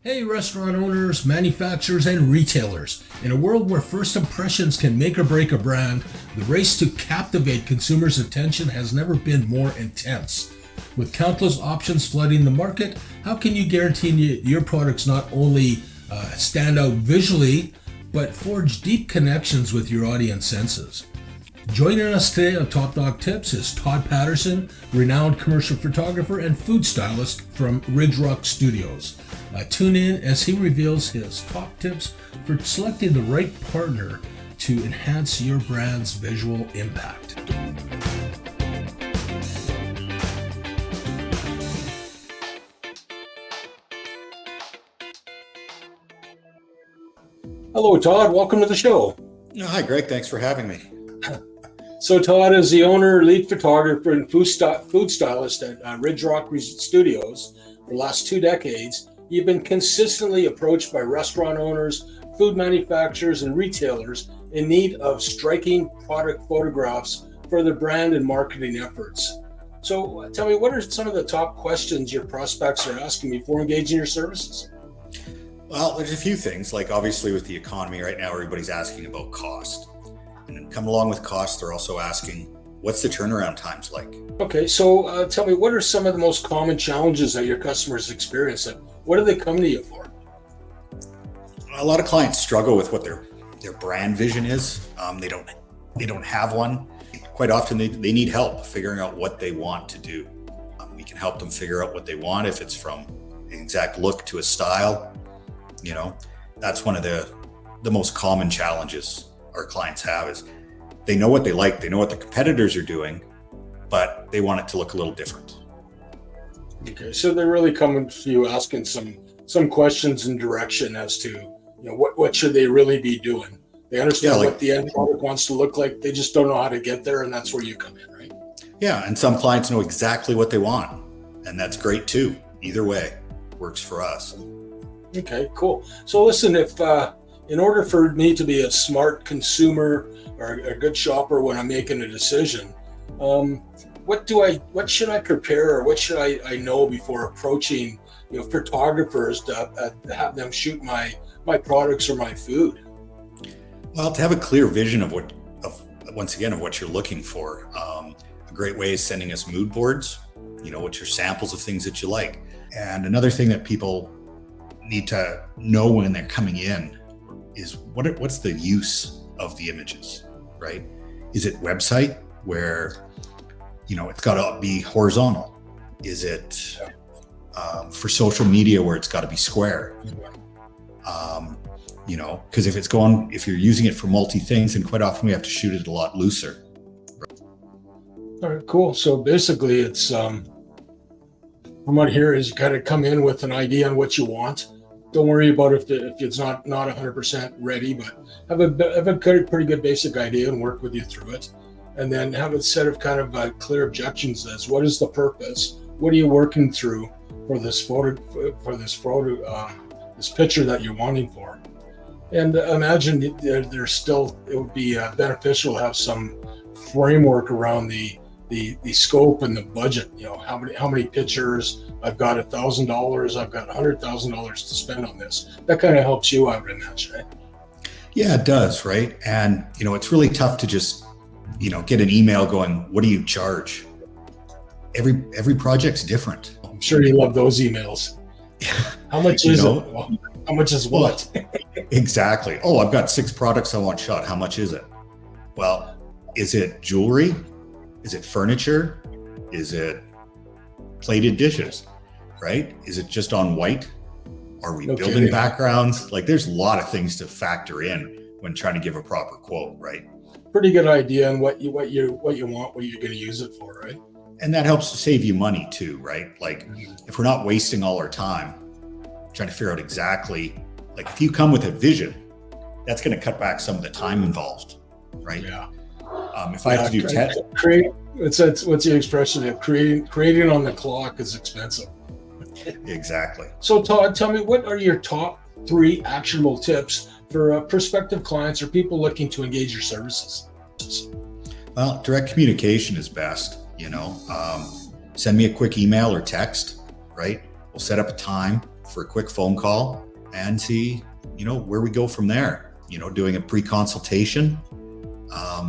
Hey, restaurant owners, manufacturers, and retailers. In a world where first impressions can make or break a brand, the race to captivate consumers' attention has never been more intense. With countless options flooding the market, how can you guarantee your products not only stand out visually, but forge deep connections with your audience senses? Joining us today on Top Dog Tips is Todd Patterson, renowned commercial photographer and food stylist from RidgeRock Studios. Tune in as he reveals his top tips for selecting the right partner to enhance your brand's visual impact. Hello, Todd. Welcome to the show. Hi, Greg. Thanks for having me. So Todd is the owner, lead photographer, and food stylist at RidgeRock Studios for the last 2 decades. You've been consistently approached by restaurant owners, food manufacturers, and retailers in need of striking product photographs for their brand and marketing efforts. So tell me, what are some of the top questions your prospects are asking before engaging your services? Well, there's a few things, like obviously with the economy right now, everybody's asking about cost. And then come along with cost, they're also asking, what's the turnaround times like? Okay, so tell me, what are some of the most common challenges that your customers experience? And what do they come to you for? A lot of clients struggle with what their brand vision is. They don't have one. Quite often they need help figuring out what they want to do. We can help them figure out what they want, if it's from an exact look to a style. That's one of the most common challenges our clients have, is they know what they like, they know what the competitors are doing, but they want it to look a little different. Okay, so they're really coming to you asking some questions and direction as to what should they really be doing. They understand what the end product wants to look like, they just don't know how to get there, and that's where you come in, right? Yeah, and some clients know exactly what they want, and that's great too. Either way works for us. Okay, cool. So listen, if in order for me to be a smart consumer or a good shopper when I'm making a decision, what should I prepare, or what should I know before approaching photographers to have them shoot my products or my food? Well, to have a clear vision of what you're looking for. A great way is sending us mood boards, what's your samples of things that you like. And another thing that people need to know when they're coming in is what's the use of the images, right? Is it website where it's got to be horizontal? Is it for social media where it's got to be square? Because if you're using it for multi things, then quite often we have to shoot it a lot looser. All right, cool. So basically, it's from what I hear is you kind of come in with an idea on what you want. Don't worry about if it's not 100% ready, but have a pretty good basic idea and work with you through it. And then have a set of kind of clear objections as what is the purpose? What are you working through for this picture that you're wanting for? And imagine it would be beneficial to have some framework around the scope and the budget. How many pictures? I've got $1,000. I've got $100,000 to spend on this. That kind of helps you out in that, right? Yeah, it does, right? And it's really tough to just get an email going, what do you charge? Every project's different. I'm sure you love those emails. How much is it? How much is what? Exactly. Oh, I've got 6 products I want shot. How much is it? Well, is it jewelry? Is it furniture? Is it plated dishes? Right? Is it just on white? Are we building backgrounds? There's a lot of things to factor in when trying to give a proper quote, right? Pretty good idea on what you want, what you're going to use it for, right? And that helps to save you money too, right? If we're not wasting all our time trying to figure out exactly, if you come with a vision, that's going to cut back some of the time involved, right? Yeah. If I have to do what's the expression of creating on the clock is expensive. Exactly. So Todd, tell me, what are your top 3 actionable tips for prospective clients or people looking to engage your services? Well, direct communication is best. Send me a quick email or text, right? We'll set up a time for a quick phone call and see, where we go from there. Doing a pre-consultation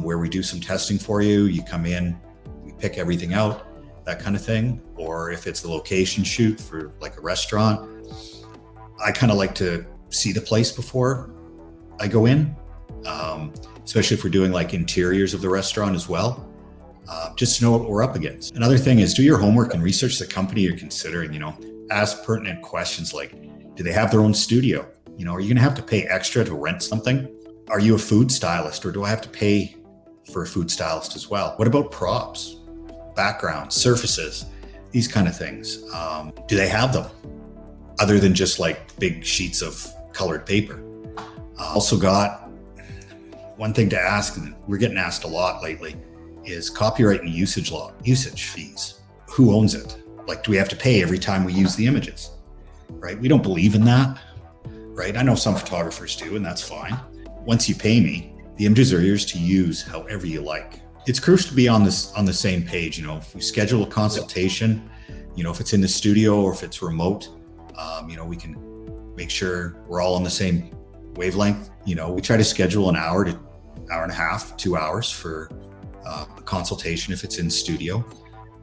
where we do some testing for you. You come in, we pick everything out, that kind of thing. Or if it's a location shoot for like a restaurant, I kind of like to see the place before I go in, especially if we're doing like interiors of the restaurant as well, just to know what we're up against. Another thing is do your homework and research the company you're considering. Ask pertinent questions like, do they have their own studio? Are you going to have to pay extra to rent something? Are you a food stylist, or do I have to pay for a food stylist as well? What about props, backgrounds, surfaces, these kind of things? Do they have them other than just like big sheets of colored paper? Also got one thing to ask, and we're getting asked a lot lately, is copyright and usage fees. Who owns it? Like, do we have to pay every time we use the images? Right? We don't believe in that, right? I know some photographers do, and that's fine. Once you pay me, the images are yours to use however you like. It's crucial to be on the same page. If we schedule a consultation, if it's in the studio or if it's remote, we can make sure we're all on the same wavelength. We try to schedule an hour to hour and a half, 2 hours for a consultation if it's in studio.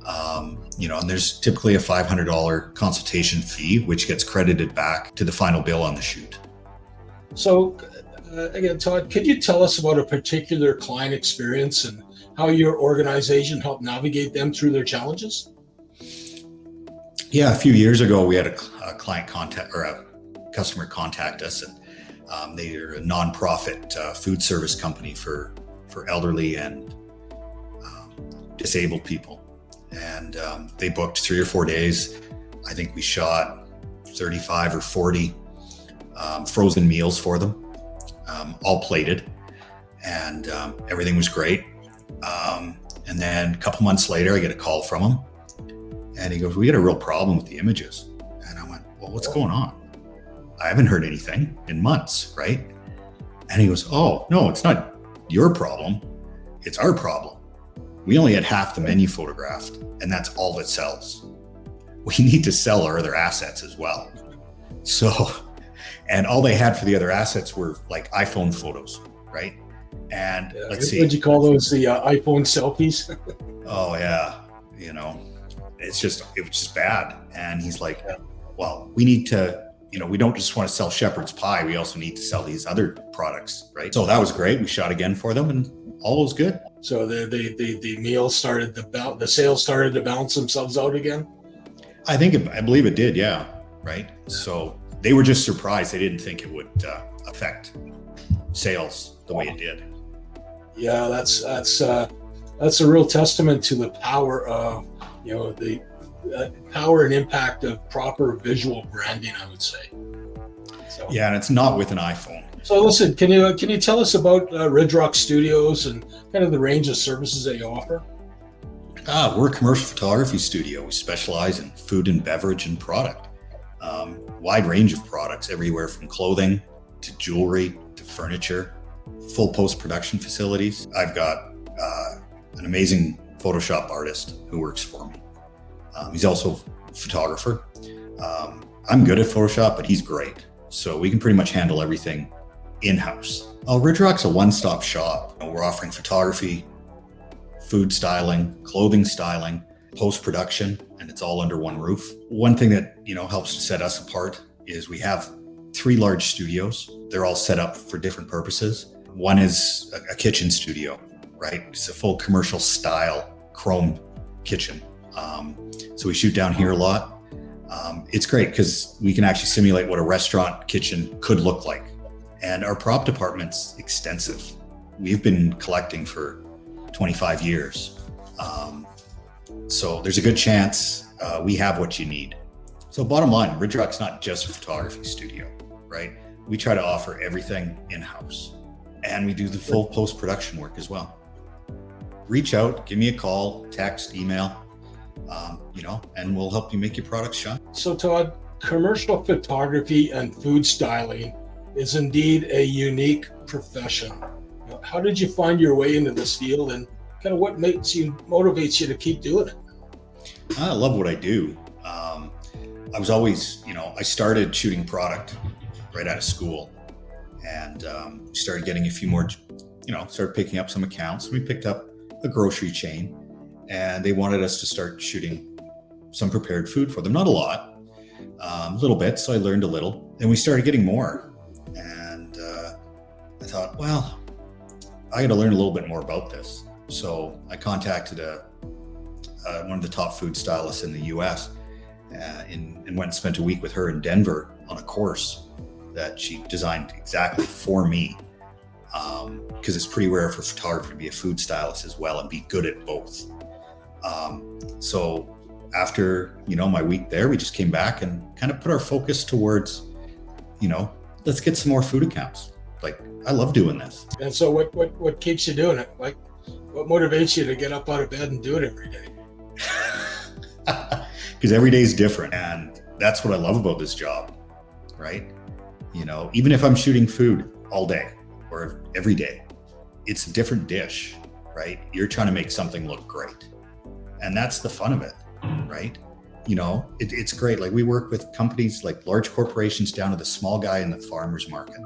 And there's typically a $500 consultation fee, which gets credited back to the final bill on the shoot. So again, Todd, could you tell us about a particular client experience and how your organization helped navigate them through their challenges? Yeah, a few years ago, we had a client contact or a customer contact us, and they are a nonprofit food service company for elderly and disabled people. And they booked 3 or 4 days. I think we shot 35 or 40 frozen meals for them, all plated, and everything was great. And then a couple months later, I get a call from him, and he goes, "We got a real problem with the images." And I went, "Well, what's going on? I haven't heard anything in months, right?" And he goes, "Oh, no, it's not your problem. It's our problem. We only had half the menu photographed, and that's all that sells. We need to sell our other assets as well." So, and all they had for the other assets were like iPhone photos, right? And let's see. Would you call those the iPhone selfies? Oh yeah, it was just bad. And he's like, "Well, we need to, we don't just want to sell shepherd's pie. We also need to sell these other products, right?" So that was great. We shot again for them, and all was good. So the meal started the sales started to balance themselves out again. I believe it did. Yeah. Right. So they were just surprised. They didn't think it would affect sales the way it did. Yeah, that's a real testament to the power of the power and impact of proper visual branding, I would say. So, yeah, and it's not with an iPhone. So listen, can you tell us about RidgeRock Studios and kind of the range of services that you offer? We're a commercial photography studio. We specialize in food and beverage and product. Wide range of products, everywhere from clothing to jewelry to furniture, full post-production facilities. I've got an amazing Photoshop artist who works for me. He's also a photographer. I'm good at Photoshop, but he's great. So we can pretty much handle everything in-house. RidgeRock's a one-stop shop. We're offering photography, food styling, clothing styling, post-production, and it's all under one roof. One thing that helps to set us apart is we have 3 large studios. They're all set up for different purposes. One is a kitchen studio, right? It's a full commercial style chrome kitchen. So we shoot down here a lot. It's great because we can actually simulate what a restaurant kitchen could look like. And our prop department's extensive. We've been collecting for 25 years. So there's a good chance we have what you need. So bottom line, RidgeRock's not just a photography studio, right? We try to offer everything in-house, and we do the full post-production work as well. Reach out, give me a call, text, email, and we'll help you make your products shine. So Todd, commercial photography and food styling is indeed a unique profession. How did you find your way into this field, and kind of what motivates you to keep doing it? I love what I do. I was always, I started shooting product right out of school, and started getting a few more, started picking up some accounts. We picked up a grocery chain, and they wanted us to start shooting some prepared food for them. Not a lot, a little bit. So I learned a little, and we started getting more. And I thought, well, I got to learn a little bit more about this. So I contacted one of the top food stylists in the U.S. And went and spent a week with her in Denver on a course that she designed exactly for me. Because it's pretty rare for a photographer to be a food stylist as well and be good at both. So after, my week there, we just came back and kind of put our focus towards, let's get some more food accounts. Like, I love doing this. And so what keeps you doing it? Like, what motivates you to get up out of bed and do it every day? Because every day is different. And that's what I love about this job, right? Even if I'm shooting food all day or every day, it's a different dish, right? You're trying to make something look great. And that's the fun of it, right? It's great. Like, we work with companies like large corporations down to the small guy in the farmer's market,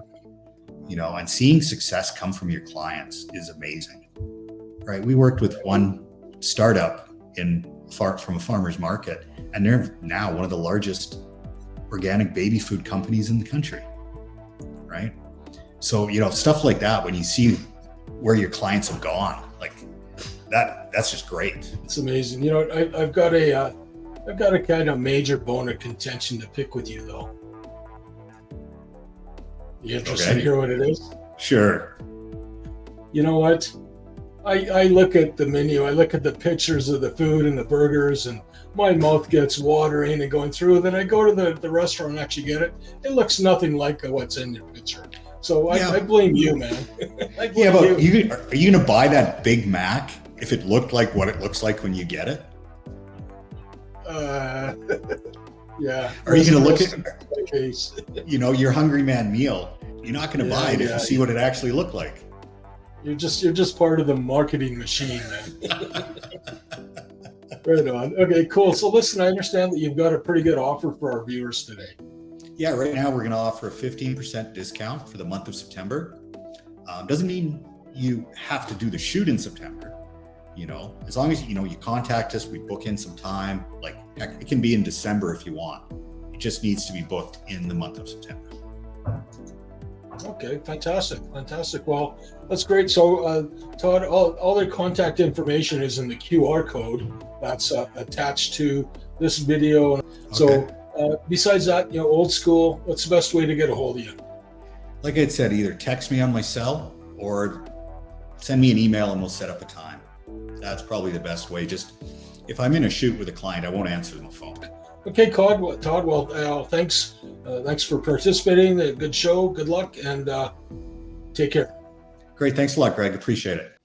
and seeing success come from your clients is amazing, right? We worked with one startup from a farmer's market, and they're now one of the largest organic baby food companies in the country, right? So, stuff like that, when you see where your clients have gone, like that's just great. It's amazing. I've got a kind of major bone of contention to pick with you, though. You interested to hear what it is? Sure. You know what? I look at the menu, I look at the pictures of the food and the burgers, and my mouth gets watering and going through. Then I go to the restaurant and actually get it. It looks nothing like what's in your picture. So I blame you, man. Are you going to buy that Big Mac if it looked like what it looks like when you get it? Yeah. Are you going to look at your Hungry Man meal? You're not going to buy it if you see what it actually looked like. You're just part of the marketing machine, man. Right on. Okay, cool. So listen, I understand that you've got a pretty good offer for our viewers today. Yeah, right now we're going to offer a 15% discount for the month of September. Doesn't mean you have to do the shoot in September. As long as you contact us, we book in some time. Like, heck, it can be in December if you want. It just needs to be booked in the month of September. Okay, fantastic. Well, that's great. So, Todd, all their contact information is in the QR code that's attached to this video. Okay. So, besides that, old school, what's the best way to get a hold of you? Like I said, either text me on my cell or send me an email and we'll set up a time. That's probably the best way. Just if I'm in a shoot with a client, I won't answer the phone. Okay, Todd. Well, thanks. Thanks for participating. Good show. Good luck, and take care. Great. Thanks a lot, Greg. Appreciate it.